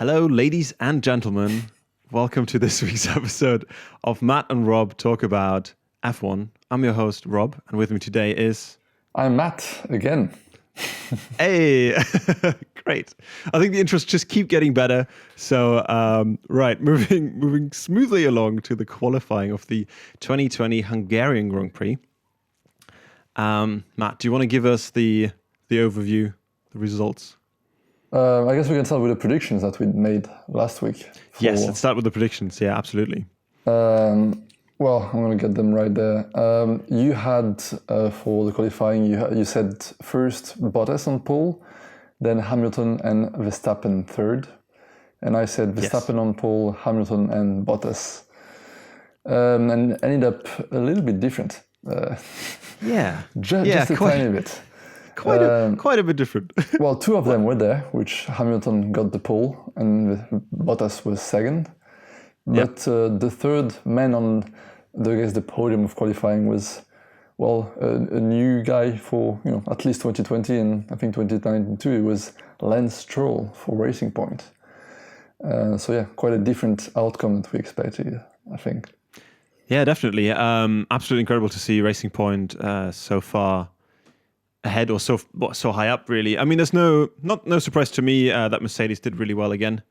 Hello, ladies and gentlemen. Welcome to this week's episode of Matt and Rob Talk About F1. I'm your host, Rob, and with me today is... I'm Matt, again. Hey, great. I think the intros just keep getting better. So, right, moving smoothly along to the qualifying of the 2020 Hungarian Grand Prix. Matt, do you want to give us the overview, the results? I guess we can start with the predictions that we made last week. Yes, let's start with the predictions. Yeah, absolutely. Well, I'm going to get them right there. You had, for the qualifying, you said first Bottas on pole, then Hamilton and Verstappen third. And I said Verstappen on pole, Hamilton and Bottas. And ended up a little bit different. Just a tiny bit. Quite a bit different. Well, two of them were there, which Hamilton got the pole and Bottas was second. But the third man on the podium of qualifying was, a new guy for at least 2020 and I think 2019 too. It was Lance Stroll for Racing Point. Quite a different outcome that we expected, I think. Yeah, definitely. Absolutely incredible to see Racing Point so far ahead or so high up, really. I mean, there's no surprise to me that Mercedes did really well again.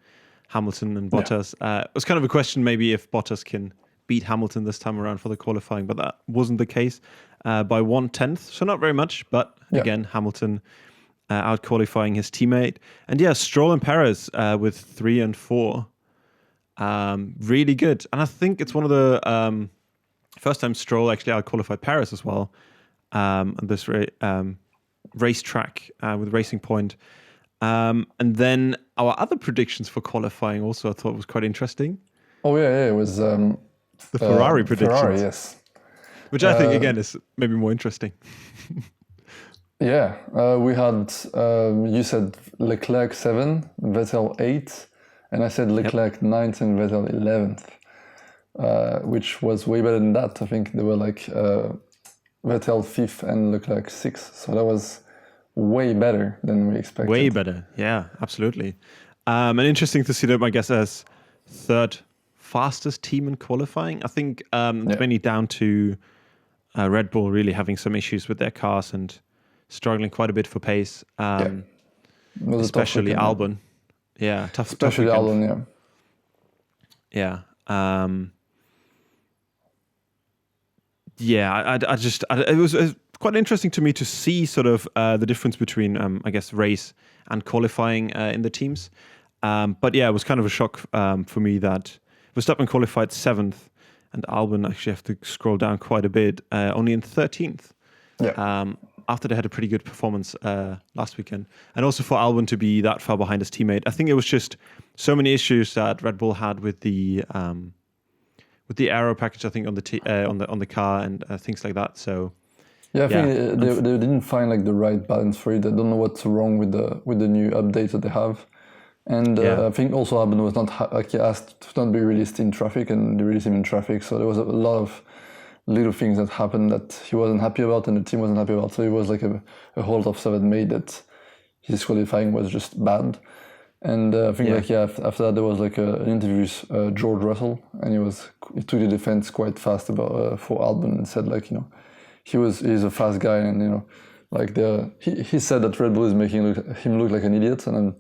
Hamilton and Bottas. It was kind of a question maybe if Bottas can beat Hamilton this time around for the qualifying, but that wasn't the case by 1/10. So not very much, but again, Hamilton out qualifying his teammate. And Stroll and Perez with 3 and 4. Really good. And I think it's one of the first time Stroll actually out qualified Perez as well on this racetrack with Racing Point. And then our other predictions for qualifying also I thought was quite interesting. Oh yeah, it was the Ferrari predictions. Ferrari, yes. Which I think again is maybe more interesting. We had you said Leclerc 7, Vettel 8, and I said Leclerc 9th and Vettel 11th, which was way better than that. I think they were like Vettel 5th and Leclerc 6th, so that was way better than we expected. Way better, yeah, absolutely. And interesting to see them, I guess, as third fastest team in qualifying. I think it's mainly down to Red Bull really having some issues with their cars and struggling quite a bit for pace. Especially Albon. Yeah, tough. Especially Albon, yeah. It was quite interesting to me to see sort of the difference between, I guess, race and qualifying in the teams. But it was kind of a shock for me that Verstappen qualified 7th and Albon actually have to scroll down quite a bit, only in 13th. After they had a pretty good performance last weekend. And also for Albon to be that far behind his teammate. I think it was just so many issues that Red Bull had with the aero package, I think, on the car and things like that. So I think they didn't find like the right balance for it. I don't know what's wrong with the new update that they have. And I think also Albon was not he asked to not be released in traffic, and they released him in traffic. So there was a lot of little things that happened that he wasn't happy about and the team wasn't happy about. So it was like a whole lot of stuff that made that his qualifying was just bad. And I think after that there was like an interview with George Russell, and he took the defense quite fast about for Albon and said he's a fast guy, and he said that Red Bull is making him look like an idiot. And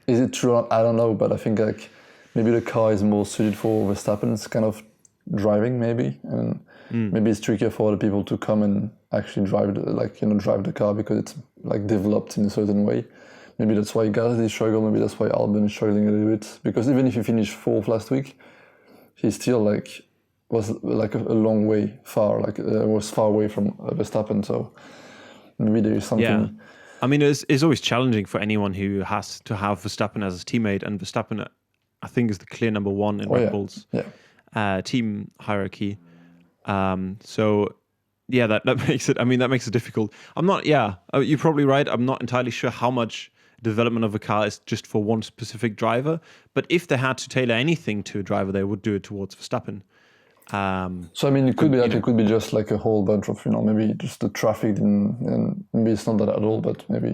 is it true? I don't know, but I think like maybe the car is more suited for Verstappen's kind of driving, maybe, and maybe it's trickier for other people to come and actually drive the car because it's like developed in a certain way. Maybe that's why Gasly struggled. Maybe that's why Albon is struggling a little bit, because even if he finished 4th last week, he still was like a long way was far away from Verstappen. So maybe there is something. Yeah. I mean, it's always challenging for anyone who has to have Verstappen as his teammate, and Verstappen, I think, is the clear number one in Red Bull's team hierarchy. That makes it. I mean, that makes it difficult. I'm not. Yeah, you're probably right. I'm not entirely sure how much development of a car is just for one specific driver. But if they had to tailor anything to a driver, they would do it towards Verstappen. So I mean, it could be that it could be just like a whole bunch of maybe just the traffic and maybe it's not that at all, but maybe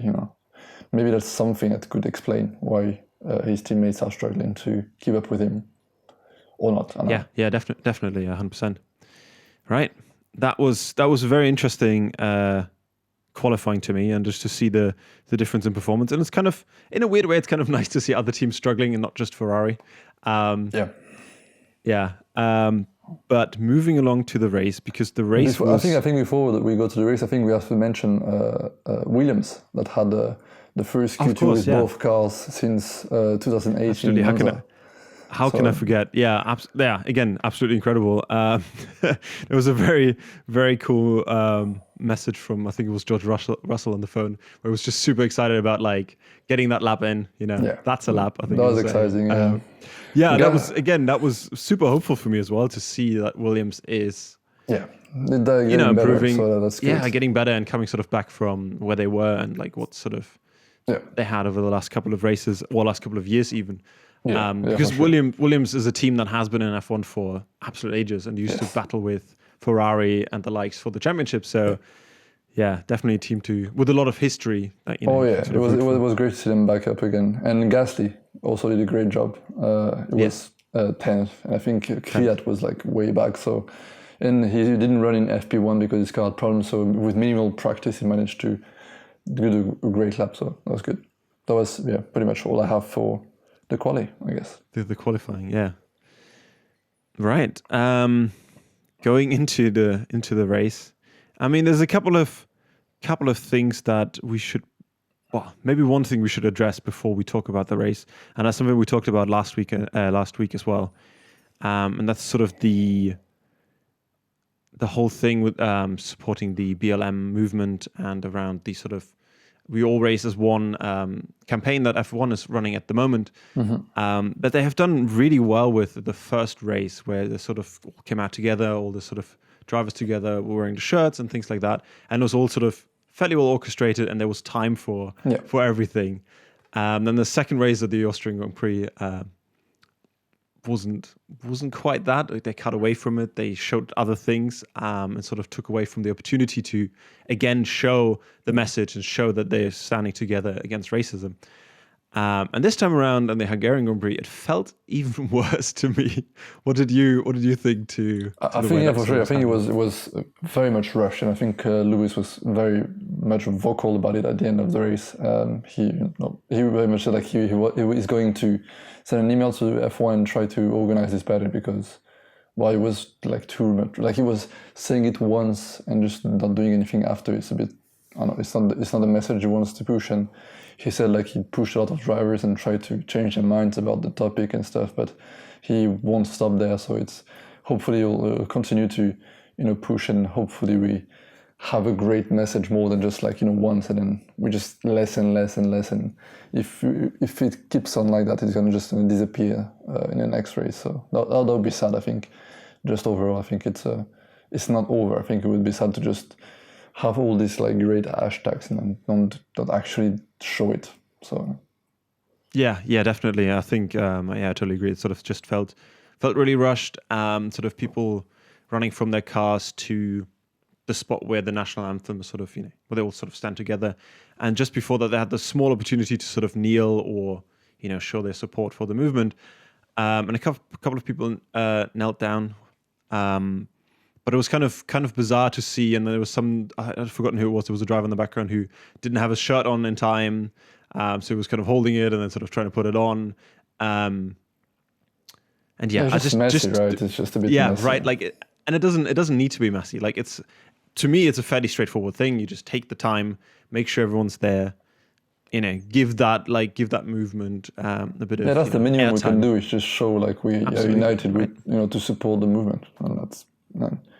maybe that's something that could explain why his teammates are struggling to keep up with him or not. Yeah, definitely, 100%. Right, that was very interesting qualifying to me, and just to see the difference in performance. And it's kind of, in a weird way, it's kind of nice to see other teams struggling and not just Ferrari. But moving along to the race, because the race was... I think before that we go to the race, I think we have to mention Williams, that had the first Q2 with both cars since 2018. Absolutely. How can I forget? Yeah, again, absolutely incredible. There was a very, very cool message from, I think it was George Russell on the phone, where he was just super excited about like getting that lap in. That's a lap. I think that was exciting. That was super hopeful for me as well, to see that Williams is improving. So that's good. Getting better and coming sort of back from where they were, and like what sort of they had over the last couple of races, or last couple of years even. Because Williams is a team that has been in F1 for absolute ages and used to battle with Ferrari and the likes for the championship. So definitely a team with a lot of history. It was great to see them back up again. And Gasly also did a great job. It was 10th, and I think Kvyat was like way back. So, and he didn't run in FP1 because his car had problems. So with minimal practice, he managed to do a great lap. So that was good. That was pretty much all I have for the quali, I guess. The qualifying, yeah. Right. Going into the race, I mean, there's a couple of things that we should. Well, maybe one thing we should address before we talk about the race, and that's something we talked about last week as well, and that's sort of the whole thing with supporting the BLM movement and around the sort of We All Race as One campaign that F1 is running at the moment. But they have done really well with the first race, where they sort of came out together, all the sort of drivers together were wearing the shirts and things like that. And it was all sort of fairly well orchestrated, and there was time for everything. Then the second race of the Austrian Grand Prix wasn't quite that. They cut away from it. They showed other things and sort of took away from the opportunity to again show the message and show that they're standing together against racism. And this time around in the Hungarian Grand Prix, it felt even worse to me. What did you think I think for sure. I think it was very much rushed, and I think Lewis was very much vocal about it at the end of the race. He very much said like he is going to send an email to F1 and try to organize this better, because it was like too much. Like he was saying it once and just not doing anything after. It's a bit. I don't know. It's not the message he wants to push, and he said like he pushed a lot of drivers and tried to change their minds about the topic and stuff, but he won't stop there. So it's hopefully he'll continue to push, and hopefully we have a great message more than just like once, and then we just less and less and less. And if it keeps on like that, it's gonna just disappear in the next race. So that would be sad. I think just overall, I think it's not over. I think it would be sad to just have all these like great hashtags and don't actually show it. So yeah, definitely. I think I totally agree. It sort of just felt really rushed. Sort of people running from their cars to the spot where the national anthem sort of where they all sort of stand together, and just before that they had the small opportunity to sort of kneel or show their support for the movement, and a couple of people knelt down. But it was kind of bizarre to see, and there was I'd forgotten who it was. There was a driver in the background who didn't have his shirt on in time, so he was kind of holding it and then sort of trying to put it on. And it's messy, right? It's just a bit messy. Right. Like, and it doesn't need to be messy. Like to me, it's a fairly straightforward thing. You just take the time, make sure everyone's there. Give that movement a bit of. Yeah, that's the minimum we can do. Is just show like we are united with to support the movement, and that's.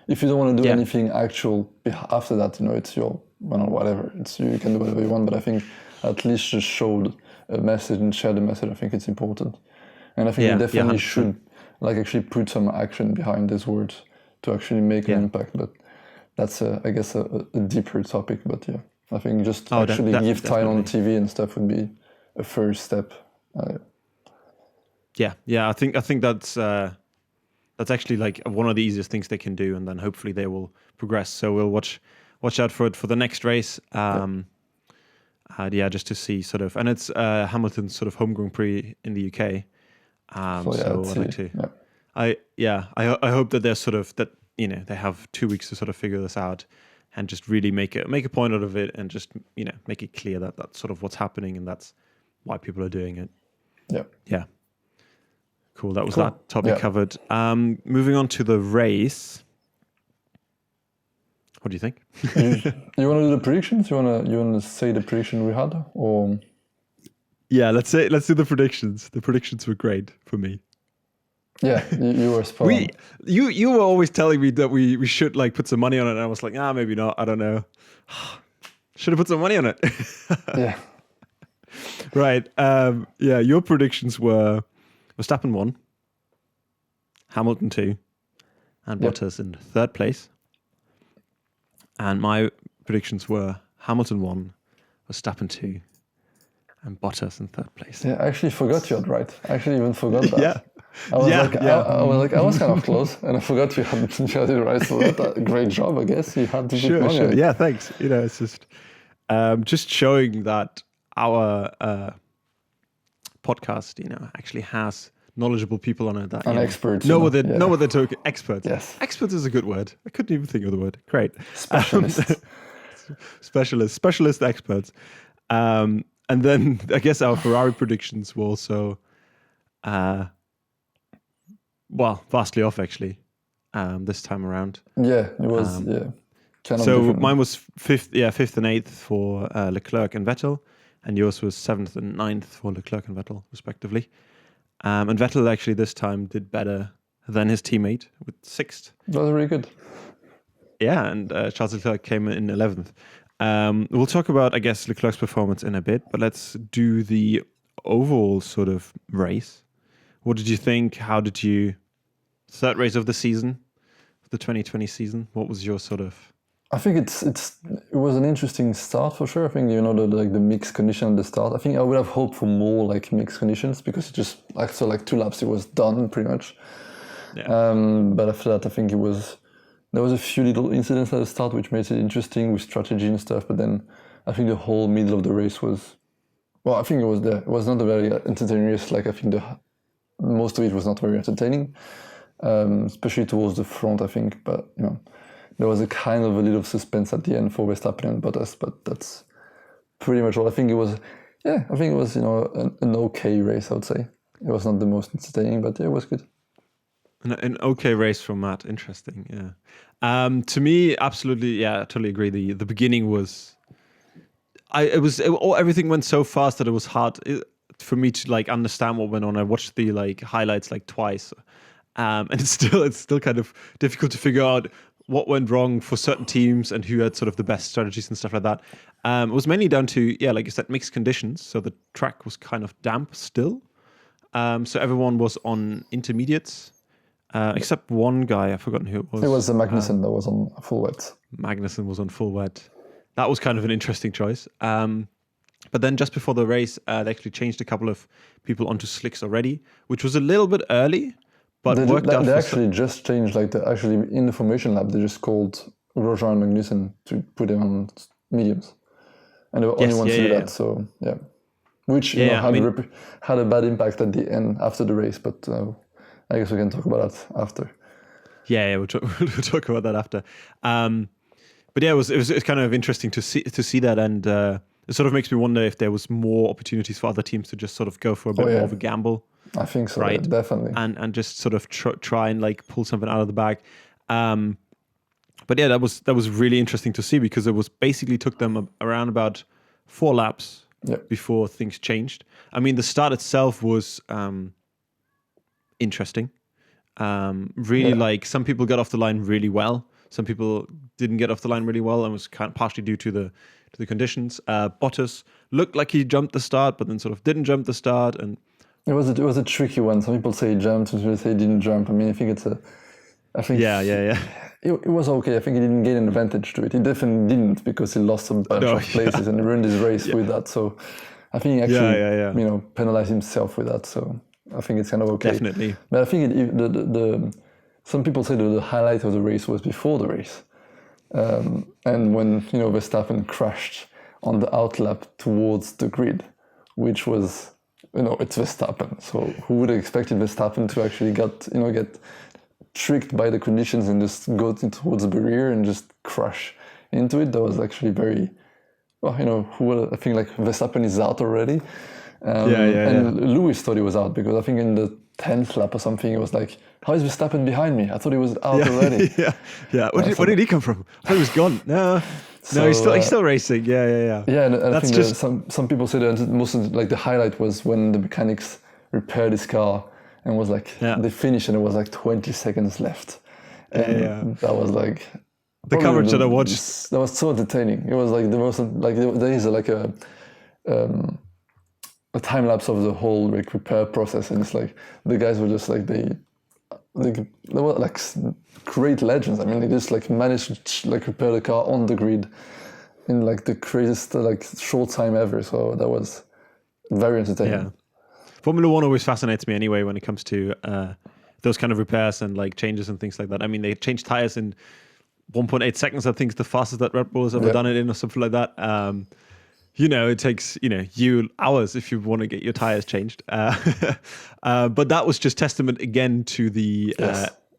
If you don't want to do anything actual after that, it's your whatever. You can do whatever you want, but I think at least just show a message and share the message. I think it's important, and I think we definitely should actually put some action behind these words to actually make an impact. But that's I guess a deeper topic. But I think just give time on TV and stuff would be a first step. I think that's actually like one of the easiest things they can do, and then hopefully they will progress. So we'll watch out for it for the next race. just to see sort of, and it's Hamilton's sort of homegrown Prix in the UK. So I'd like to. Yeah. I hope that they're sort of that they have 2 weeks to sort of figure this out, and just really make a point out of it, and just make it clear that that's sort of what's happening, and that's why people are doing it. Yeah. Cool. That was that topic covered. Moving on to the race. What do you think? You want to do the predictions? You want to say the prediction we had, or? Yeah, let's do the predictions. The predictions were great for me. Yeah, you were spot on. You were always telling me that we should like put some money on it, and I was like, maybe not. I don't know. Should have put some money on it. Yeah. Right. Your predictions were Verstappen 1, Hamilton 2, and Bottas in 3rd place. And my predictions were Hamilton 1, Verstappen 2, and Bottas in 3rd place. Yeah, I actually forgot you had right. I actually even forgot that. Yeah. I was kind of close, and I forgot you had it right. So that's a great job, I guess. You had to put money on it. Yeah, thanks. It's just showing that our podcast, actually has knowledgeable people on it that experts. Know what they're talking. Experts. Yes. Experts is a good word. I couldn't even think of the word. Great. Specialist experts. And then I guess our Ferrari predictions were also, vastly off actually, this time around. Yeah, it was. So mine was fifth and 8th for Leclerc and Vettel, and yours was 7th and 9th for Leclerc and Vettel, respectively. And Vettel actually this time did better than his teammate with 6th. That was really good. Yeah, and Charles Leclerc came in 11th. We'll talk about, I guess, Leclerc's performance in a bit, but let's do the overall sort of race. What did you think? How did you... 3rd race of the season, the 2020 season, what was your sort of... I think it was an interesting start for sure. I think the mixed condition at the start. I think I would have hoped for more like mixed conditions, because it just after like 2 laps it was done pretty much. Yeah. But after that, I think there was a few little incidents at the start which made it interesting with strategy and stuff. But then I think the whole middle of the race was, I think it was not a very entertaining race. Like I think most of it was not very entertaining, especially towards the front. I think, but there was a kind of a little suspense at the end for Verstappen and Bottas, but that's pretty much all. I think it was, an okay race, I would say. It was not the most entertaining, but it was good. An okay race from Matt. Interesting, yeah. To me, absolutely, yeah, I totally agree. The beginning was, everything went so fast that it was hard for me to like understand what went on. I watched the like highlights like twice, and it's still kind of difficult to figure out what went wrong for certain teams and who had sort of the best strategies and stuff like that. It was mainly down to, like you said, mixed conditions. So the track was kind of damp still. So everyone was on intermediates, except one guy. I've forgotten who it was. It was Magnussen that was on full wet. Magnussen was on full wet. That was kind of an interesting choice. But then just before the race, they actually changed a couple of people onto slicks already, which was a little bit early. But they actually just changed, in the formation lab, they just called Grosjean and Magnussen to put them on mediums. And they were only ones to do that, so yeah. Which had a bad impact at the end after the race, but I guess we can talk about that after. Yeah, we'll talk about that after. But yeah, it was kind of interesting to see that, and it sort of makes me wonder if there was more opportunities for other teams to just sort of go for a bit more of a gamble. I think so, right? Yeah, definitely. And just sort of try and like pull something out of the bag. But yeah, that was really interesting to see, because it was basically took them around about 4 laps before things changed. I mean, the start itself was interesting. Really, like some people got off the line really well. Some people didn't get off the line really well, and was kind of partially due to the conditions. Bottas looked like he jumped the start, but then sort of didn't jump the start, and it was a tricky one. Some people say he jumped, some people say he didn't jump. I mean, I think it was okay. I think he didn't gain an advantage to it. He definitely didn't, because he lost some bunch of places and ruined his race with that. So I think he actually penalized himself with that. So I think it's kind of okay. Definitely. But I think some people say that the highlight of the race was before the race, and when Verstappen crashed on the outlap towards the grid, which was, it's Verstappen. So who would have expected Verstappen to actually get tricked by the conditions and just go towards the barrier and just crash into it? That was actually very, I think like Verstappen is out already. And Lewis thought he was out because I think in the 10th lap or something, it was like, how is Verstappen behind me? I thought he was out already. Where did he come from? I thought he was gone. No, he's still racing. Yeah. Yeah, and I think some people say that most of the highlight was when the mechanics repaired his car and was like, they finished and it was like 20 seconds left. And that was like... The coverage that I watched... That was so entertaining. It was like the most... Like there is like a time lapse of the whole repair process, and it's like the guys were just like they were like great legends. I mean, they just like managed to like repair the car on the grid in like the craziest like short time ever. So that was very entertaining. Yeah, Formula One always fascinates me anyway when it comes to those kind of repairs and like changes and things like that. I mean, they changed tires in 1.8 seconds. I think is the fastest that Red Bull has ever done it in, or something like that. It takes, you hours if you want to get your tires changed. But that was just testament again to the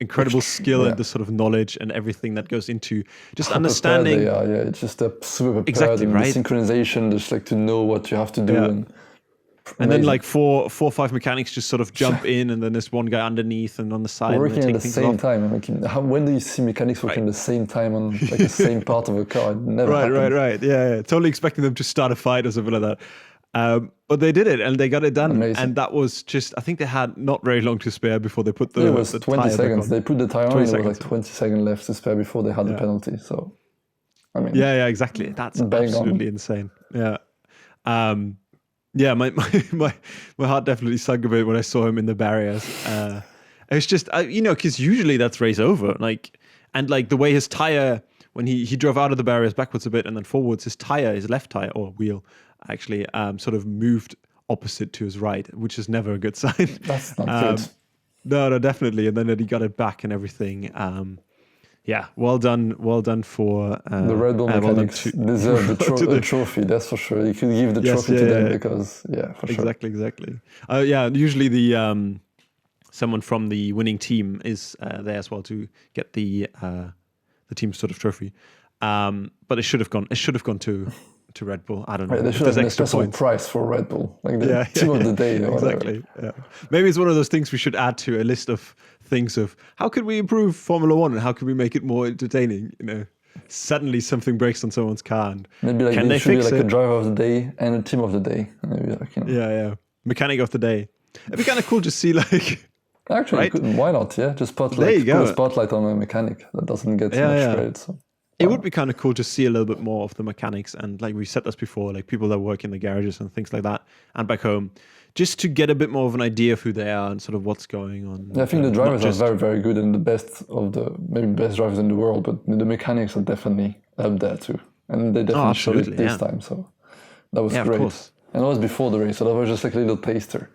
incredible skill and the sort of knowledge and everything that goes into just understanding. It's just a super prepared. Exactly, right? The synchronization, just like to know what you have to do. And then like four or five mechanics just sort of jump in, and then there's one guy underneath and on the side. Working at the same time. When do you see mechanics working at the same time on like the same part of a car? It never happens. Right. Yeah. Totally expecting them to start a fight or something like that. But they did it, and they got it done. Amazing. And that was just, I think they had not very long to spare before they put the it was 20 seconds. They put the tire on, and it was like 20 seconds left to spare before they had the penalty. So, I mean... Yeah, exactly. That's absolutely insane. Yeah. Yeah, my heart definitely sunk a bit when I saw him in the barriers. It's just, because usually that's race over. And the way his tire, when he drove out of the barriers backwards a bit and then forwards, his left tire or wheel actually sort of moved opposite to his right, which is never a good sign. That's not good. No, definitely. And then he got it back and everything. Well done for the Red Bull mechanics deserve the trophy. That's for sure. You can give the trophy to them because for sure. Exactly. Usually the someone from the winning team is there as well to get the team sort of trophy. But it should have gone. It should have gone to Red Bull. I don't know. Right, they should have a special prize for Red Bull, like the team of the day. Or exactly. Yeah. Maybe it's one of those things we should add to a list of things of how could we improve Formula One and how can we make it more entertaining. Suddenly something breaks on someone's car, and maybe like can they should fix be like it? a driver of the day and a team of the day. Maybe Mechanic of the day. It'd be kind of cool to see actually, why not? Yeah, just put a spotlight on a mechanic that doesn't get so much credit. So. It would be kind of cool to see a little bit more of the mechanics, and like we said this before, like people that work in the garages and things like that, and back home, just to get a bit more of an idea of who they are and sort of what's going on. Yeah, I think the drivers are very, very good and the best drivers in the world, but the mechanics are definitely up there too, and they definitely showed it this time. So that was great, of course. And that was before the race, so that was just like a little taster.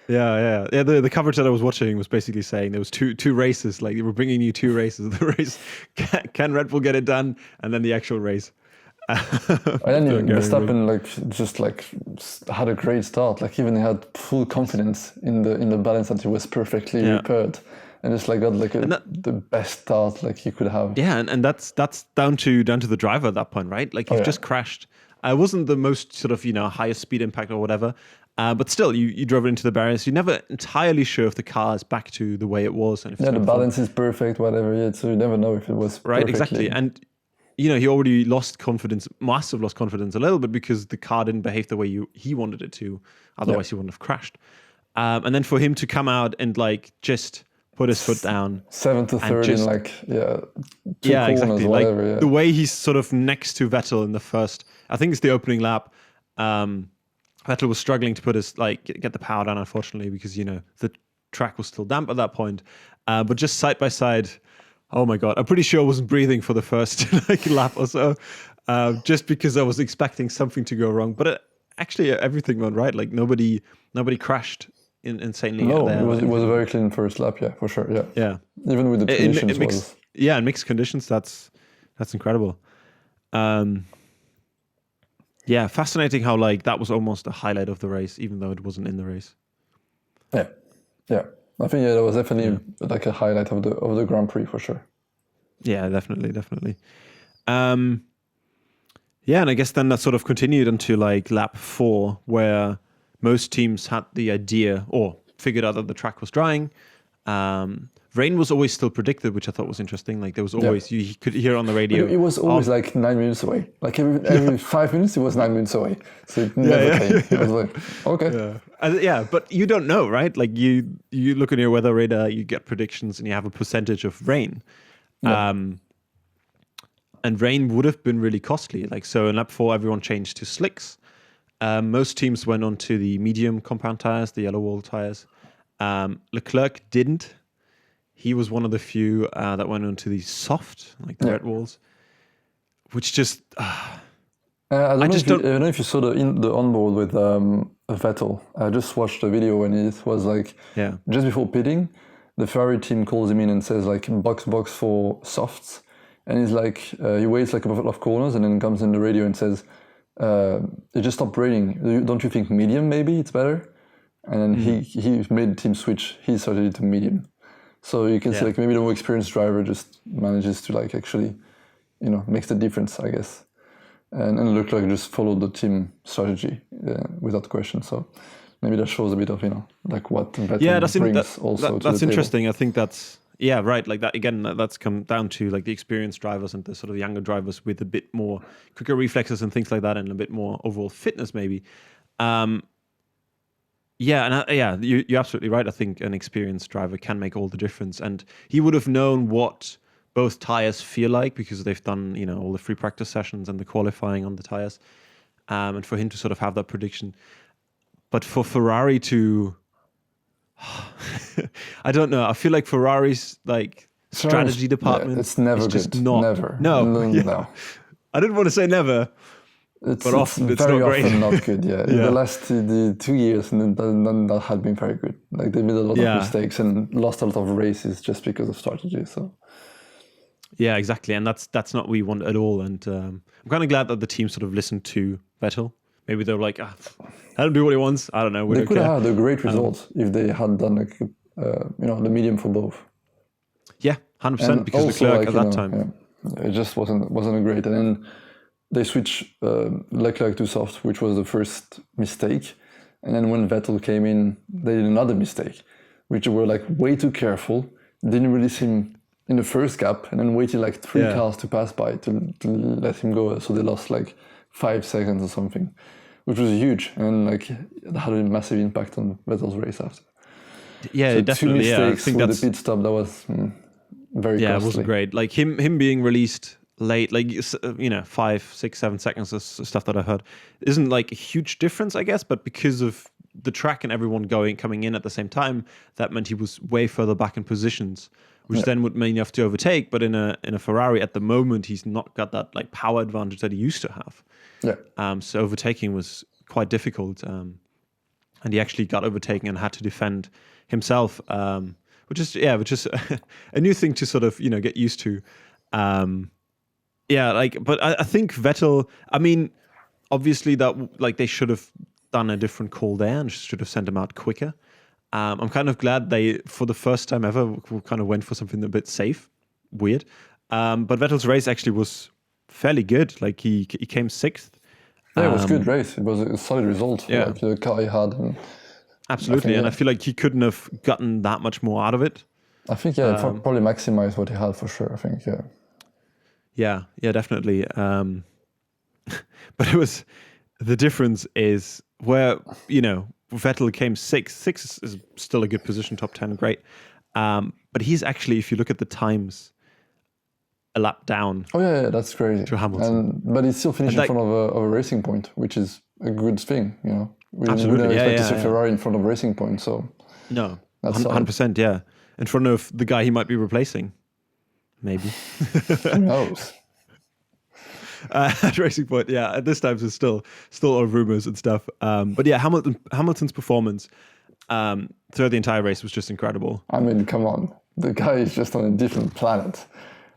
Yeah. The coverage that I was watching was basically saying there was two races. Like they were bringing you two races. The race, can Red Bull get it done, and then the actual race. And then Verstappen had a great start. Like even he had full confidence in the balance that he was perfectly repaired, and just like got like the best start like he could have. Yeah, and that's down to the driver at that point, right? Like you've just crashed. It wasn't the most sort of highest speed impact or whatever. But still, you drove it into the barriers. You're never entirely sure if the car is back to the way it was. And if the balance is perfect, whatever. Yeah, so you never know if it was right. Exactly, and he already lost confidence. Must have lost confidence a little bit because the car didn't behave the way he wanted it to. Otherwise, he wouldn't have crashed. And then for him to come out and just put his foot down, 7 to 3rd in two corners, exactly. Whatever. The way he's sort of next to Vettel in the first. I think it's the opening lap. Vettel was struggling to put his get the power down, unfortunately, because the track was still damp at that point. But just side by side, oh my god, I'm pretty sure I wasn't breathing for the first lap or so, just because I was expecting something to go wrong. But actually, everything went right. Like nobody crashed insanely. No, it was a very clean first lap. Yeah, for sure. Yeah. Even with the conditions, in mixed conditions, that's incredible. Yeah, fascinating how like that was almost a highlight of the race, even though it wasn't in the race. Yeah, yeah. I think that was definitely like a highlight of the Grand Prix for sure. Yeah, definitely. Yeah, and I guess then that sort of continued into like lap 4, where most teams had the idea or figured out that the track was drying. Rain was always still predicted, which I thought was interesting. Like there was always, you could hear on the radio. But it was always like 9 minutes away. Like every 5 minutes, it was 9 minutes away. So it never came. It was like, okay. Yeah, but you don't know, right? Like you look on your weather radar, you get predictions, and you have a percentage of rain. Yeah. And rain would have been really costly. Like so, in lap 4, everyone changed to slicks. Most teams went on to the medium compound tires, the yellow wall tires. Leclerc didn't. He was one of the few that went on to the soft, like the red walls, which just. I don't know if you saw the onboard with Vettel. I just watched the video and it was like just before pitting, the Ferrari team calls him in and says like box for softs, and he's like he waits like a couple of corners and then comes in the radio and says, "It just stopped raining. Don't you think medium maybe it's better?" And then he made the team switch his strategy to medium. So you can see like maybe the more experienced driver just manages to like actually, makes the difference, I guess. And Leclerc just followed the team strategy without question. So maybe that shows a bit of, like what Vettel brings also to that's the interesting. table. I think that's, right. Like that, again, that's come down to like the experienced drivers and the sort of younger drivers with a bit more quicker reflexes and things like that and a bit more overall fitness maybe. You're absolutely right. I think an experienced driver can make all the difference. And he would have known what both tires feel like because they've done, all the free practice sessions and the qualifying on the tires. And for him to sort of have that prediction. But for Ferrari to... I don't know. I feel like Ferrari's like strategy department it's never is good. just not... Never. No. I didn't want to say never. But often it's very not great. often not good. Yeah, in the last 2 years, that had been very good. Like they made a lot of mistakes and lost a lot of races just because of strategy. So, yeah, exactly, and that's not what we want at all. And I'm kind of glad that the team sort of listened to Vettel. Maybe they were like, I don't do what he wants. I don't know. They could have had a great result if they had done like, the medium for both. Yeah, 100%. Because Leclerc at that time, it just wasn't a great. And then they switched Leclerc to soft, which was the first mistake. And then when Vettel came in, they did another mistake, which were like way too careful. Didn't release him in the first gap, and then waited like 3 cars to pass by to let him go. So they lost like 5 seconds or something, which was huge, and like it had a massive impact on Vettel's race after. Yeah, so definitely. 2 mistakes I think with the pit stop, that was very costly. It wasn't great. Like him being released late, like 5, 6, 7 seconds of stuff that I heard isn't like a huge difference, I guess, but because of the track and everyone coming in at the same time, that meant he was way further back in positions, which then would mean you have to overtake. But in a Ferrari at the moment, he's not got that like power advantage that he used to have. So overtaking was quite difficult, and he actually got overtaken and had to defend himself, which is a new thing to sort of get used to. But I think Vettel, I mean, obviously that like they should have done a different call there and should have sent him out quicker. I'm kind of glad they, for the first time ever, kind of went for something a bit safe. Weird. But Vettel's race actually was fairly good. Like he came 6th. Yeah, it was a good race. It was a solid result. Yeah. Like the car he had. And absolutely. I feel like he couldn't have gotten that much more out of it. I think, probably maximized what he had for sure, I think, Yeah, definitely. But the difference is where, Vettel came 6th. 6th is still a good position, top 10, great. But he's actually, if you look at the times, a lap down. Oh yeah, that's crazy. To Hamilton. But he's still finished in front of a Racing Point, which is a good thing, We absolutely, don't expect to see Ferrari in front of Racing Point, so... No, that's 100%, yeah. In front of the guy he might be replacing. Maybe. Who knows? At Racing Point, at this time, there's still all rumors and stuff. But yeah, Hamilton's performance throughout the entire race was just incredible. I mean, come on. The guy is just on a different planet.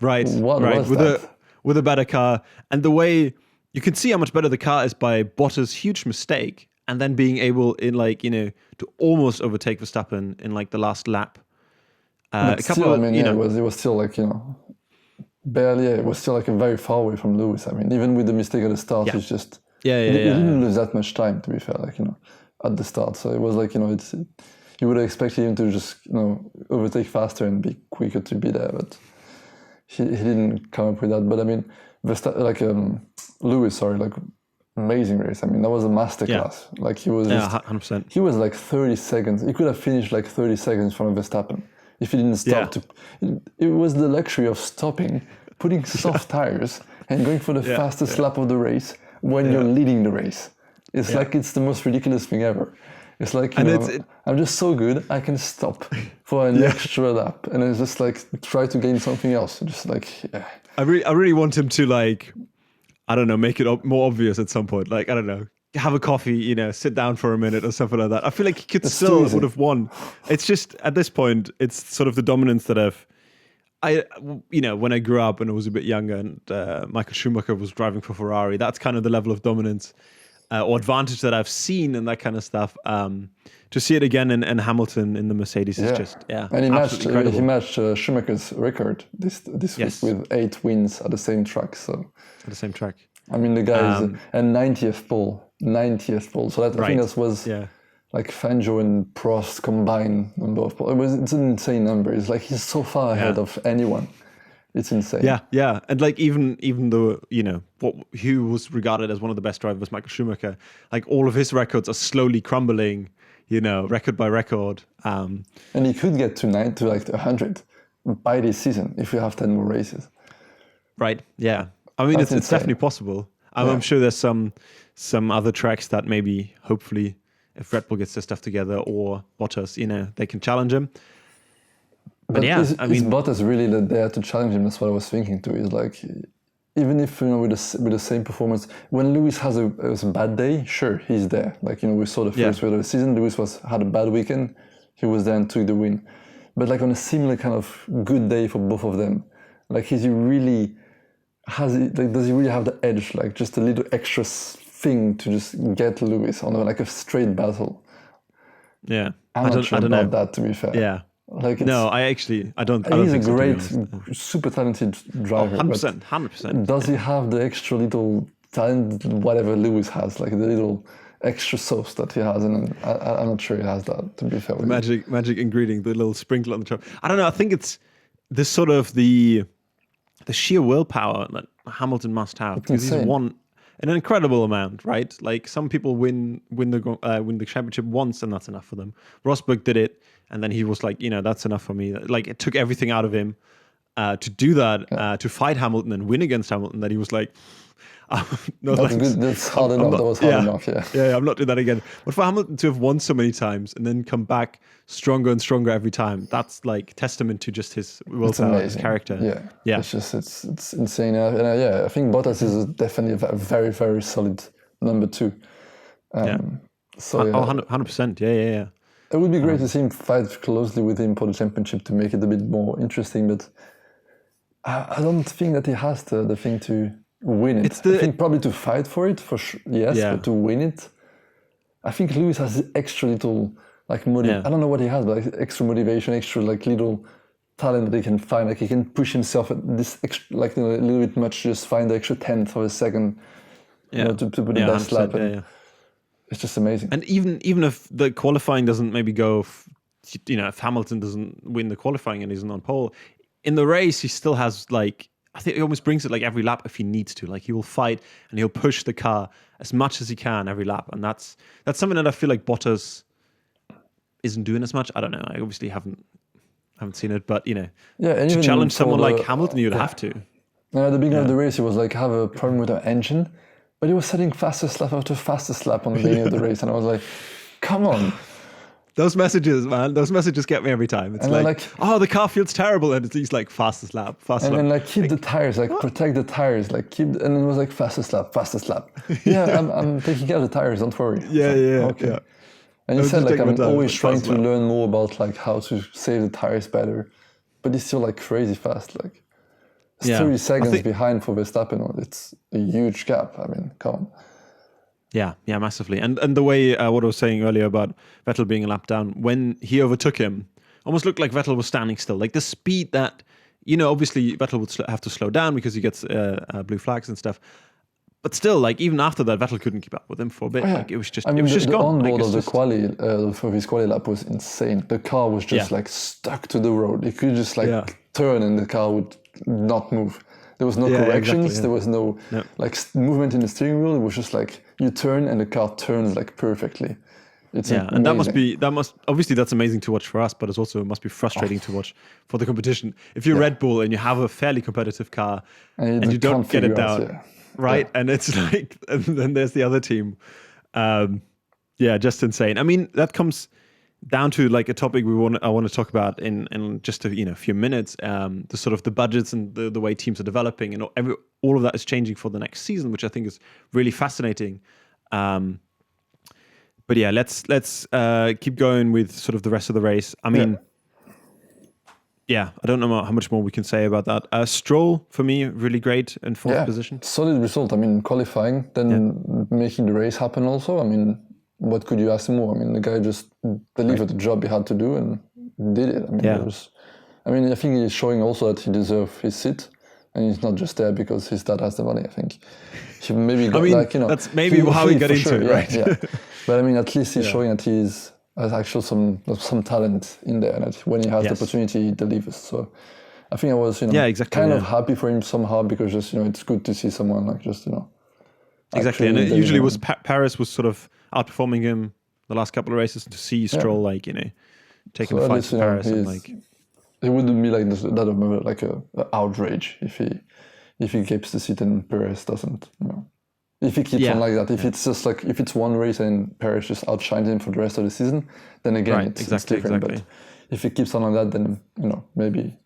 Right, What was that? With a better car. And the way you can see how much better the car is by Bottas' huge mistake and then being able in like, to almost overtake Verstappen in like the last lap. But still, I mean, it was still like, barely, it was still like very far away from Lewis. I mean, even with the mistake at the start, it's just, he didn't lose that much time, to be fair, like, at the start. So it was like, you would have expected him to just, overtake faster and be quicker to be there, but he didn't come up with that. But I mean, Lewis, amazing race. I mean, that was a masterclass. Yeah. Like he was 100%. He was like 30 seconds. He could have finished like 30 seconds in front of Verstappen if he didn't stop. It was the luxury of stopping, putting soft tires, and going for the fastest lap of the race when you're leading the race. It's like it's the most ridiculous thing ever. It's like, I'm just so good, I can stop for an extra lap. And it's just like, try to gain something else. Just like, I really want him to like, I don't know, make it more obvious at some point. Like, I don't know, have a coffee, sit down for a minute or something like that. I feel like he could would have won. It's just, at this point, it's sort of the dominance that when I grew up and I was a bit younger and Michael Schumacher was driving for Ferrari, that's kind of the level of dominance or advantage that I've seen and that kind of stuff. To see it again in Hamilton in the Mercedes is just, and he matched Schumacher's record this week with 8 wins at the same track. So at the same track. I mean, the guy is a 90th pole. So that, I think that was like Fangio and Prost combined number of poles. It's an insane number. It's like he's so far ahead of anyone. It's insane. Yeah. And like even though, who was regarded as one of the best drivers, Michael Schumacher, like all of his records are slowly crumbling, record by record. And he could get to 100 by this season if we have 10 more races. Right. Yeah. I mean, it's definitely possible. I'm sure there's some other tracks that maybe, hopefully, if Red Bull gets their stuff together or Bottas, they can challenge him. But is Bottas really there to challenge him? That's what I was thinking too. Is like, even if with the same performance, when Lewis has a bad day, sure, he's there. Like we saw the first week of the season, Lewis had a bad weekend, he was there and took the win. But like on a similar kind of good day for both of them, like does he really have the edge? Like just a little extra thing to just get Lewis on like a straight battle. Yeah, I'm not sure about that, to be fair. Yeah. Like I don't he's think a great, super talented driver. 100%. Does he have the extra little talent, whatever Lewis has, like the little extra sauce that he has? And I'm not sure he has that, to be fair. Magic ingredient, the little sprinkle on the top. I don't know. I think it's this sort of the sheer willpower that Hamilton must have, because he's won an incredible amount, right? Like some people win the championship once and that's enough for them. Rosberg did it, and then he was like, that's enough for me. Like it took everything out of him to do that, to fight Hamilton and win against Hamilton. That he was like, no, that's good. That's hard enough. That was hard enough. Yeah, I'm not doing that again. But for Hamilton to have won so many times and then come back stronger and stronger every time, that's like testament to just his willpower, his character. Yeah. It's insane. And I think Bottas is definitely a very, very solid number 2. So 100%. Yeah. It would be great to see him fight closely with him for the championship to make it a bit more interesting. But I don't think that he has the thing to win it. I think probably to fight for it, for sure, but to win it, I think Lewis has this extra little like I don't know what he has, but like extra motivation, extra like little talent that he can find. Like he can push himself at this extra, like a little bit much, just find the extra 10th of a second, to put the best lap. It's just amazing. And even if the qualifying doesn't maybe go, if Hamilton doesn't win the qualifying and isn't on pole, in the race he still has like, I think he almost brings it like every lap if he needs to. Like he will fight and he'll push the car as much as he can every lap, and that's something that I feel like Bottas isn't doing as much. I don't know. I obviously haven't seen it, but to challenge someone like Hamilton, you'd have to. At the beginning of the race, he was like have a problem with our engine, but he was setting fastest lap after fastest lap on the beginning of the race, and I was like, come on. Those messages, man, get me every time. It's like, the car feels terrible, and he's like fastest lap. And then like keep the tires, like protect the tires, like keep, and it was like fastest lap. I'm taking care of the tires, don't worry. Yeah. And he said like I'm always trying to learn more about like how to save the tires better, but he's still like crazy fast. Like 30 seconds behind for Verstappen. It's a huge gap. I mean, come on. Yeah, massively. And the way what I was saying earlier about Vettel being a lap down, when he overtook him, almost looked like Vettel was standing still. Like the speed that, obviously Vettel would have to slow down because he gets blue flags and stuff. But still, like even after that, Vettel couldn't keep up with him for a bit. Like it was just, it was just the gone. onboard of the quali for his quali lap was insane. The car was just like stuck to the road. It could just turn and the car would not move. There was no corrections. Exactly, there was no like movement in the steering wheel. It was just like you turn and the car turns like perfectly. It's amazing. And obviously that's amazing to watch for us, but it must be frustrating to watch for the competition. If you're Red Bull and you have a fairly competitive car and you don't get it down, right? Yeah. And it's like, and then there's the other team. Just insane. I mean, that comes down to like a topic I want to talk about in just a few minutes. The sort of the budgets and the way teams are developing, and all of that is changing for the next season, which I think is really fascinating. But yeah, let's keep going with sort of the rest of the race. I mean, I don't know how much more we can say about that. Stroll for me really great in fourth position. Solid result. I mean, qualifying, then making the race happen. Also, I mean, what could you ask more? I mean, the guy just delivered the job he had to do and did it. I mean, I think he's showing also that he deserves his seat, and he's not just there because his dad has the money. I think he maybe got that's maybe how he got into it, right? Yeah. But I mean, at least he's showing that he's has actually some talent in there, and that when he has the opportunity, he delivers. So I think I was kind of happy for him somehow, because just it's good to see someone like just exactly. And it usually was Paris was sort of outperforming him the last couple of races, to see Stroll taking the fight to Paris, and like it wouldn't be like that like a outrage if he keeps the seat and Perez doesn't. If he keeps on like that, if it's just like if it's one race and Perez just outshines him for the rest of the season, then again it's different. But if he keeps on like that, then maybe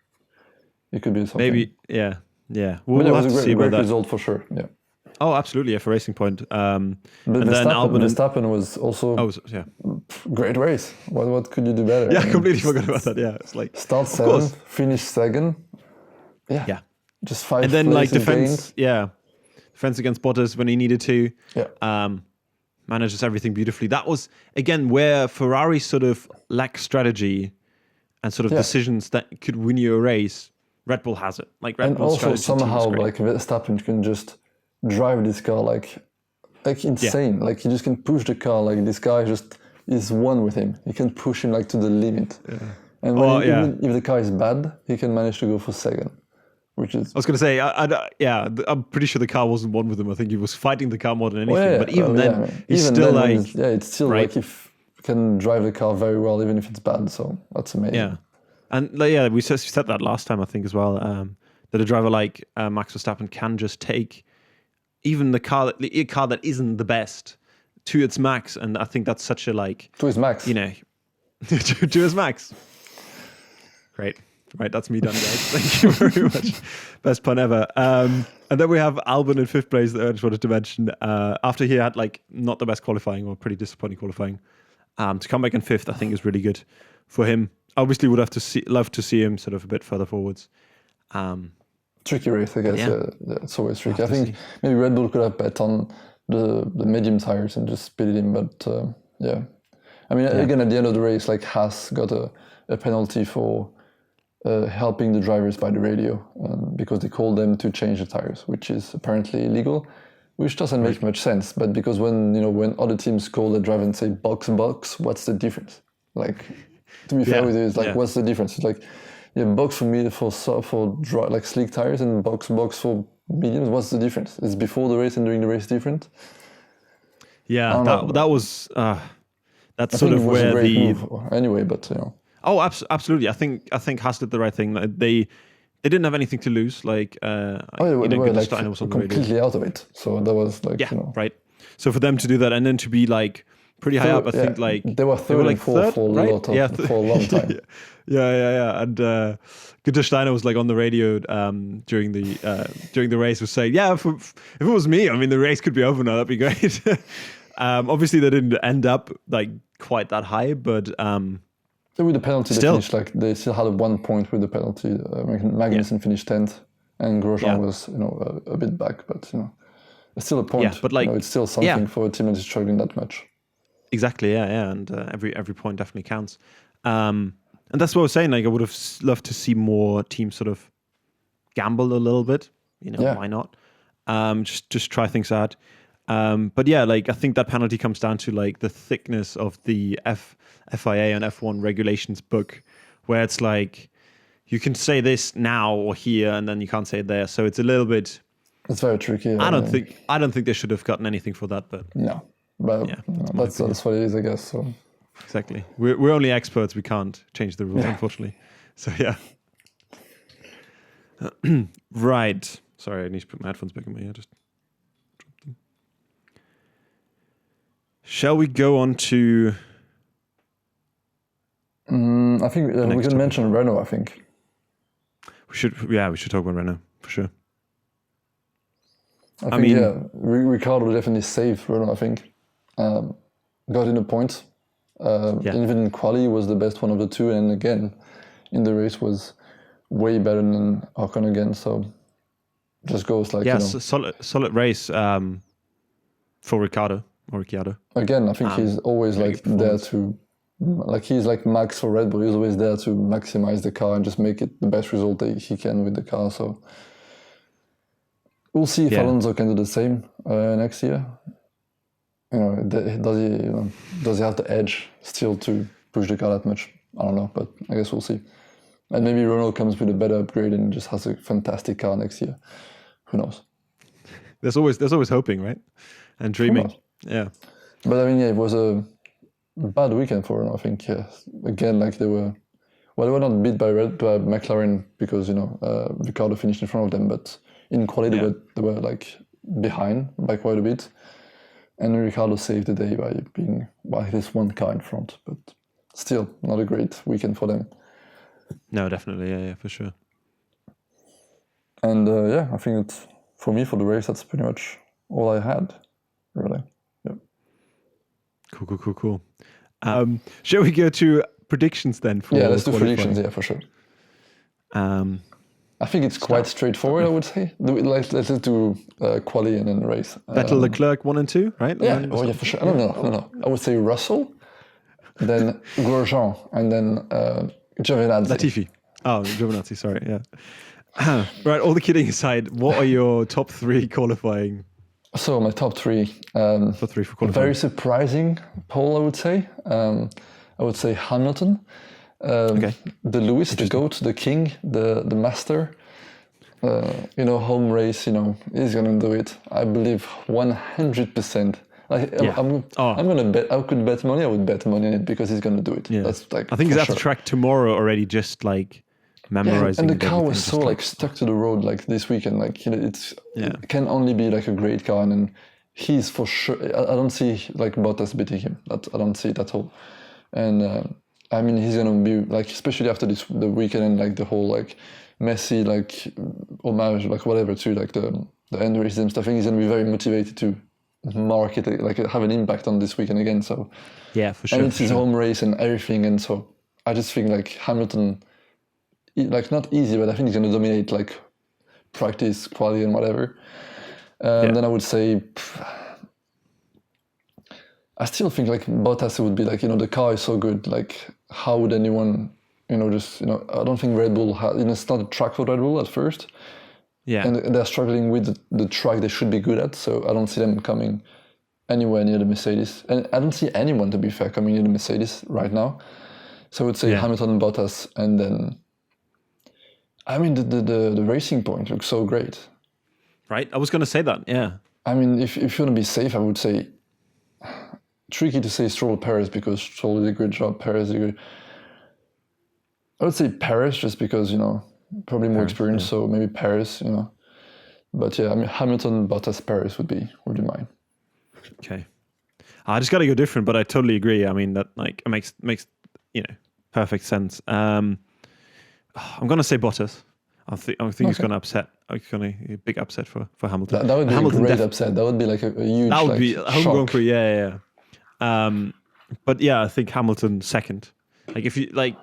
it could be something. Maybe we'll have to see about that. Result for sure. Yeah. Oh, absolutely, for Racing Point. But Verstappen was also great race. What could you do better? Yeah, I completely forgot about that. Yeah, it's like start seventh, finish second. Yeah. Just 5 and then like defense. Gained. Defense against Bottas when he needed to. Yeah. Manages everything beautifully. That was again where Ferrari sort of lacked strategy and sort of decisions that could win you a race. Red Bull has it. Like Red Bull also somehow like Verstappen can just drive this car like insane. Like he just can push the car. Like this guy just is one with him. He can push him like to the limit. Yeah. And even if the car is bad, he can manage to go for second. Which is, I was going to say, I'm pretty sure the car wasn't one with him. I think he was fighting the car more than anything. But even then, he's still like... it's still like if you can drive the car very well, even if it's bad. So that's amazing. Yeah. And we said that last time, I think, as well, that a driver like Max Verstappen can just take even a car that isn't the best to its max. And I think that's such a to his max. To his max. Great. Right, that's me done, guys. Thank you very much. Best pun ever. And then we have Albon in 5th place that I just wanted to mention. After he had not the best qualifying, or pretty disappointing qualifying, to come back in 5th, I think is really good for him. Obviously, would love to see him sort of a bit further forwards. Tricky race, I guess. Yeah, it's always tricky. I think maybe Red Bull could have bet on the medium tires and just speeded him, but I mean, again, at the end of the race, like Haas got a penalty for helping the drivers by the radio because they called them to change the tires, which is apparently illegal, which doesn't make much sense. But because when other teams call the driver and say box, what's the difference? Like, to be fair with you, it's like what's the difference? It's like box for me for like slick tires and box for mediums. What's the difference? Is before the race and during the race different? Yeah, that was that's sort of where the move anyway, but Oh, absolutely. I think Haas did the right thing. They didn't have anything to lose. Like, they were like was on completely out of it. So that was like, right. So for them to do that and then to be like pretty high up, I think like they were third and fourth for a long time. Yeah. And Günther Steiner was like on the radio during the race, was saying, if it was me, I mean, the race could be over now. That'd be great. Obviously, they didn't end up like quite that high, but. With the penalty, they finished they still had 1 point with the penalty. Magnussen finished 10th. and Grosjean Yeah. was a bit back, but it's still a point. Yeah, but like it's still something for a team that is struggling that much. Exactly, yeah, and every point definitely counts. And that's what I was saying. Like, I would have loved to see more teams sort of gamble a little bit. Why not? Just try things out. But yeah, like I think that penalty comes down to like the thickness of the FIA and F1 regulations book, where it's like you can say this now or here, and then you can't say it there. So it's a little bit. It's very tricky. I don't think they should have gotten anything for that, but no. But yeah, that's what it is, I guess. So exactly, we're only experts. We can't change the rules, unfortunately. So yeah, right. Sorry, I need to put my headphones back in my ear. Just drop them. Shall we go on to? I think we can topic. mention Renault. I think we should. Yeah, we should talk about Renault for sure. I mean, Ricardo definitely saved Renault. I think got in a point. Even in quali was the best one of the two, and again in the race was way better than Ocon again. So just goes like solid race for Ricciardo. Again, I think he's always like there to, like he's like Max for Red Bull. He's always there to maximize the car and just make it the best result that he can with the car. So we'll see if Alonso can do the same next year. Does he have the edge still to push the car that much? I don't know, but I guess we'll see. And maybe Renault comes with a better upgrade and just has a fantastic car next year. Who knows? There's always hoping, right? And dreaming. Yeah. But I mean, it was a bad weekend for Renault, I think. Yeah. Again, like they were not beat by McLaren because Ricciardo finished in front of them, but in quality they were like behind by quite a bit. And Ricciardo saved the day by being this one car in front, but still not a great weekend for them. No, definitely, yeah, for sure. And I think for me, for the race, that's pretty much all I had, really. Yeah. Cool. Shall we go to predictions then? Let's do predictions, for sure. I think it's quite straightforward, I would say. Let's do quali and then race. Vettel, Leclerc 1 and 2, right? Yeah, for sure. No. I would say Russell, then Grosjean, and then Giovinazzi. Latifi. Oh, Giovinazzi, sorry, yeah. Right, all the kidding aside, what are your top 3 qualifying? So my top 3. Top 3 for qualifying. Very surprising poll, I would say. I would say Hamilton. The Lewis, the GOAT, the king, the master, home race, he's going to do it. I believe 100%. I'm going to bet, I could bet money, I would bet money on it because he's going to do it. Yeah. That's like, I think he's at the track tomorrow already, just like memorizing. And the car was so like stuck to the road like this weekend. Like, it can only be like a great car. And then he's for sure, I don't see like Bottas beating him. I don't see it at all. And, I mean, he's gonna be like, especially after the weekend and like the whole like Messi like homage, like whatever to like the end races and stuff. I think he's gonna be very motivated to market it, like have an impact on this weekend again. So yeah, for sure. And it's his home race and everything, and so I just think like Hamilton, like not easy, but I think he's gonna dominate like practice, quality, and whatever. And then I would say. I still think like Bottas would be like, the car is so good. Like, how would anyone, I don't think Red Bull it's not a track for Red Bull at first. Yeah. And they're struggling with the track they should be good at. So I don't see them coming anywhere near the Mercedes. And I don't see anyone, to be fair, coming near the Mercedes right now. So I would say Hamilton and Bottas. And then, I mean, the racing point looks so great. Right. I was going to say that. Yeah. I mean, if you want to be safe, I would say, tricky to say Stroll Perez because Stroll did a good job, Perez did a good. I would say Perez just because, probably more experience, so maybe Perez, But yeah, I mean Hamilton, Bottas, Perez would be mine. Okay. I just gotta go different, but I totally agree. I mean that like it makes perfect sense. I'm gonna say Bottas. I think he's gonna upset. It's gonna be a big upset for Hamilton. That would be Hamilton a great upset. That would be like a huge. That would like, be homegrown for yeah. But yeah, I think Hamilton second. Like if you like,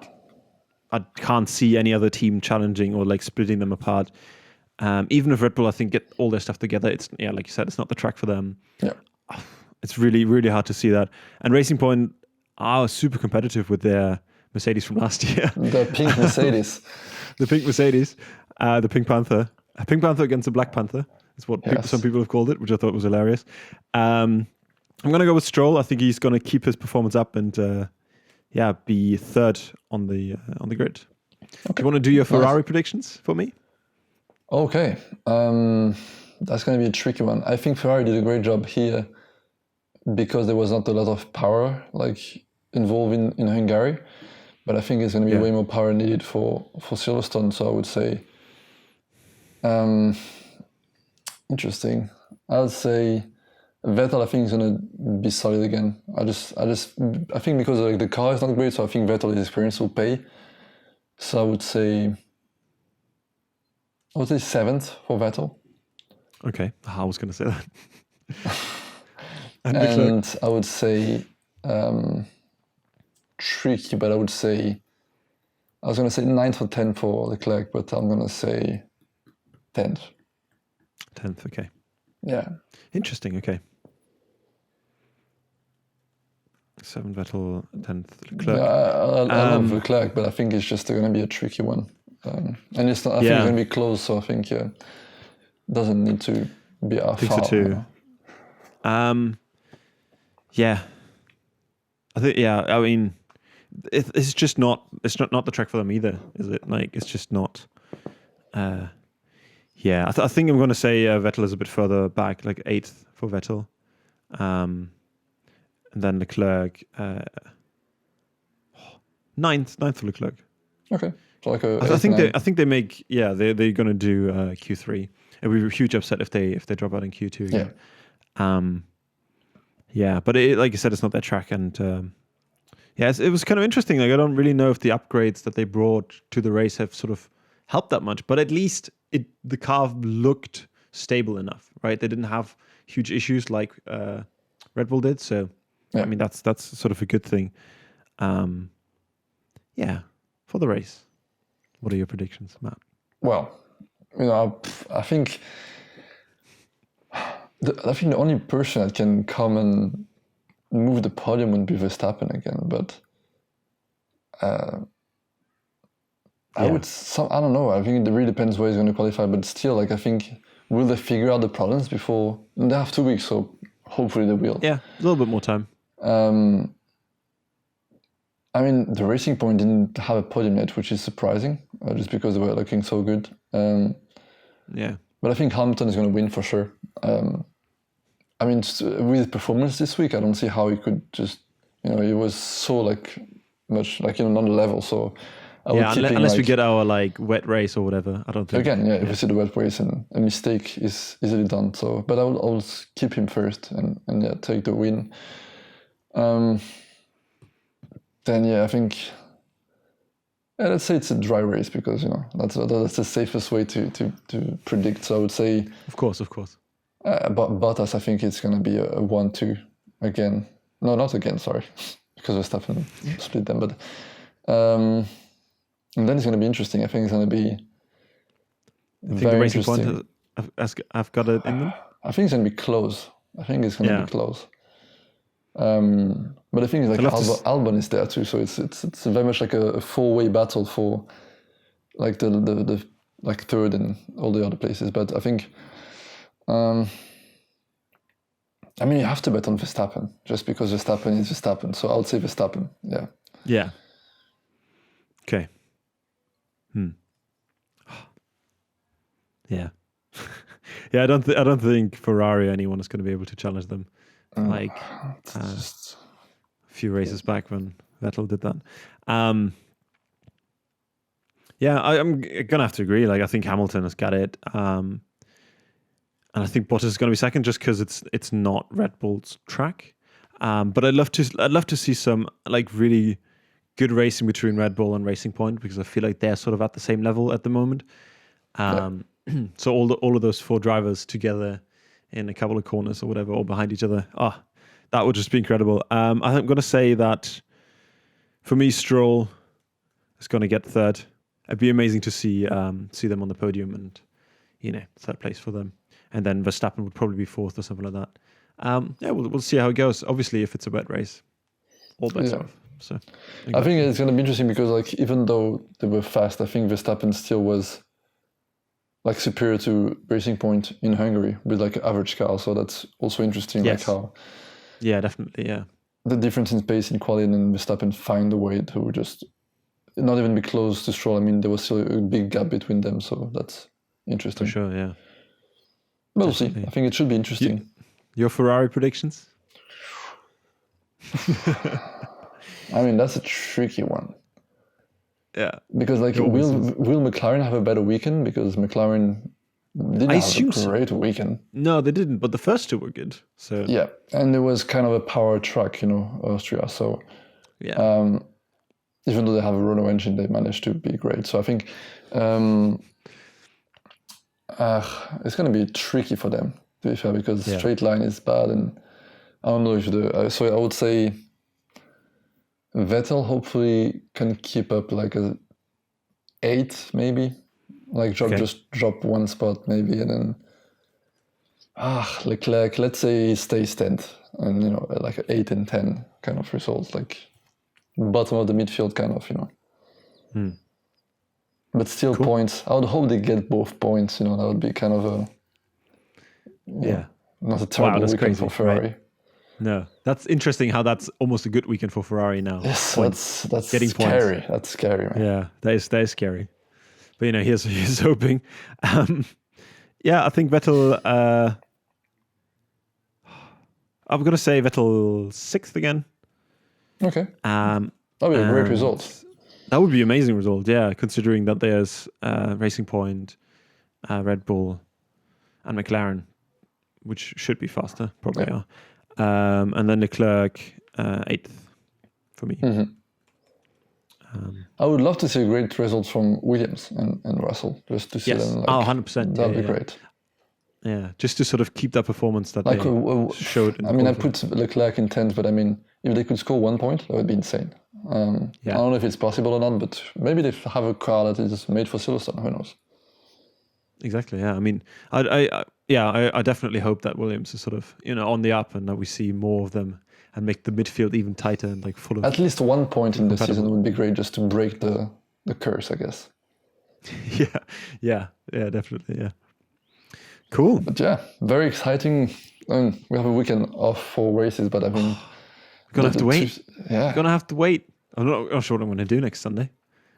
I can't see any other team challenging or like splitting them apart. Even if Red Bull, I think, get all their stuff together, it's like you said, it's not the track for them. Yeah. It's really, really hard to see that. And Racing Point are super competitive with their Mercedes from last year. The pink Mercedes. The pink Mercedes, the Pink Panther. A Pink Panther against a Black Panther is what some people have called it, which I thought was hilarious. I'm going to go with Stroll. I think he's going to keep his performance up and be third on the grid. Okay. Do you want to do your Ferrari predictions for me? Okay. That's going to be a tricky one. I think Ferrari did a great job here because there was not a lot of power involved in Hungary. But I think there's going to be way more power needed for Silverstone. So I would say, interesting. I would say Vettel, I think, is going to be solid again. I think because the car is not great, so I think Vettel's experience will pay. So I would say 7th for Vettel. Okay, I was going to say that. and I would say tricky, but I would say I was going to say 9th or 10th for Leclerc, but I'm going to say 10th. 10th, okay. Yeah. Interesting, okay. 7th Vettel, 10th Leclerc. Yeah, I love Leclerc, but I think it's just going to be a tricky one. And it's not, I think it's going to be close, so I think doesn't need to be far. I think so too. I think, I mean, it's just not, not the track for them either, is it? It's just not. I think I'm going to say Vettel is a bit further back, 8th for Vettel. And then Leclerc, 9th for Leclerc. Okay. So I think they make they're going to do Q3. It would be a huge upset if they drop out in Q2 again. But like you said, it's not their track, and it was kind of interesting. I don't really know if the upgrades that they brought to the race have sort of helped that much, but at least the car looked stable enough, right? They didn't have huge issues like Red Bull did, so I mean that's sort of a good thing. For the race. What are your predictions, Matt? Well, I think the only person that can come and move the podium would be Verstappen again. But I don't know. I think it really depends where he's going to qualify. But still, I think, will they figure out the problems before? And they have 2 weeks, so hopefully they will. Yeah, a little bit more time. I mean, the Racing Point didn't have a podium yet, which is surprising, just because they were looking so good. But I think Hamilton is going to win for sure. I mean, with performance this week, I don't see how he could just, he was so much on the level. So I would keep unless we get our wet race or whatever. I don't think. Again, if we see the wet race, and a mistake is easily done. So, but I will keep him first and take the win. Then I think let's say it's a dry race because that's the safest way to predict. So I would say, of course. Bottas, I think it's going to be a 1-2 again. No, not again. Sorry, because Verstappen split them. But and then it's going to be interesting. I think it's going to be very the Racing interesting. Point I've got it in them. I think it's going to be close. I think it's going to be close. But the thing is, Albon is there too, so it's very much like a 4-way battle for the third and all the other places. But I think, I mean, you have to bet on Verstappen just because Verstappen is Verstappen. So I would say Verstappen. Yeah. Yeah. Okay. Yeah. I don't think Ferrari or anyone is going to be able to challenge them. A few races back when Vettel did that. I'm gonna have to agree. I think Hamilton has got it, and I think Bottas is gonna be second just because it's not Red Bull's track. But I'd love to see some really good racing between Red Bull and Racing Point because I feel like they're sort of at the same level at the moment. So all of those 4 drivers together in a couple of corners or whatever, or behind each other. That would just be incredible. I'm going to say that for me, Stroll is going to get third. It'd be amazing to see them on the podium, and third place for them. And then Verstappen would probably be fourth or something like that. We'll see how it goes. Obviously, if it's a wet race, all bets are off. So I think it's going to be interesting because, like, even though they were fast, I think Verstappen still was like superior to Racing Point in Hungary with like an average car. So that's also interesting. Yes. Like how. Yeah, definitely. Yeah. The difference in pace in quality, and Verstappen find a way to just not even be close to Stroll. I mean, there was still a big gap between them, so that's interesting. For sure. Yeah. But we'll see. I think it should be interesting. Your Ferrari predictions? I mean, that's a tricky one. Yeah. Because like, will McLaren have a better weekend? Because McLaren didn't have a great weekend. No, they didn't. But the first two were good. So yeah, and it was kind of a power track, Austria. So yeah. Even though they have a Renault engine, they managed to be great. So I think it's going to be tricky for them, to be fair, because straight line is bad, and I don't know if so I would say Vettel hopefully can keep up like a 8 maybe, like just drop one spot maybe, and then Leclerc, let's say he stays 10th, and like 8 and 10 kind of results, like bottom of the midfield kind of, But still points. I would hope they get both points. That would be kind of a not a terrible weekend for Ferrari. Right? No, that's interesting. How that's almost a good weekend for Ferrari now. Yes, that's getting scary. Points. That's scary, man. Yeah, that is scary. But here's hoping. I think Vettel. I'm gonna say Vettel 6th again. Okay. That would be a great result. That would be an amazing result, yeah, considering that there's Racing Point, Red Bull, and McLaren, which should be faster, probably are. And then Leclerc, 8th for me. Mm-hmm. I would love to see a great result from Williams and Russell, just to see them. 100%. That would be great. Yeah, just to sort of keep that performance that they showed. I mean, I put Leclerc in 10th, but I mean, if they could score 1 point, that would be insane. I don't know if it's possible or not, but maybe they have a car that is made for Silverstone. Who knows? Exactly. Yeah. I mean, I definitely hope that Williams is sort of on the up, and that we see more of them and make the midfield even tighter and like full of. At least 1 point in the season would be great, just to break the curse, I guess. Yeah, definitely. Yeah. Cool. But very exciting. We have a weekend off for races, but I mean, we're gonna have to wait. We're gonna have to wait. I'm not sure what I'm gonna do next Sunday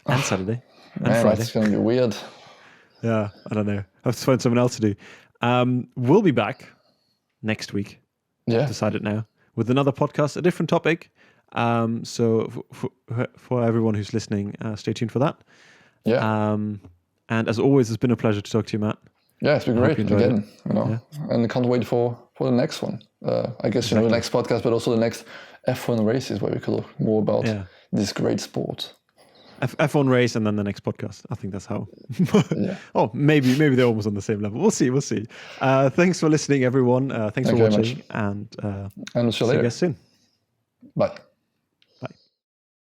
and Saturday and Friday. It's gonna be weird. Yeah, I don't know. I have to find something else to do. We'll be back next week. Yeah, I've decided now with another podcast, a different topic. So for everyone who's listening, stay tuned for that. Yeah. And as always, it's been a pleasure to talk to you, Matt. Yeah, it's been great again. And I can't wait for the next one. I guess the next podcast, but also the next F1 races where we could look more about this great sport. F1 race and then the next podcast. I think that's how. Oh, maybe they're almost on the same level. We'll see. Thanks for listening, everyone. Thanks for watching, and see you later. guys soon. Bye.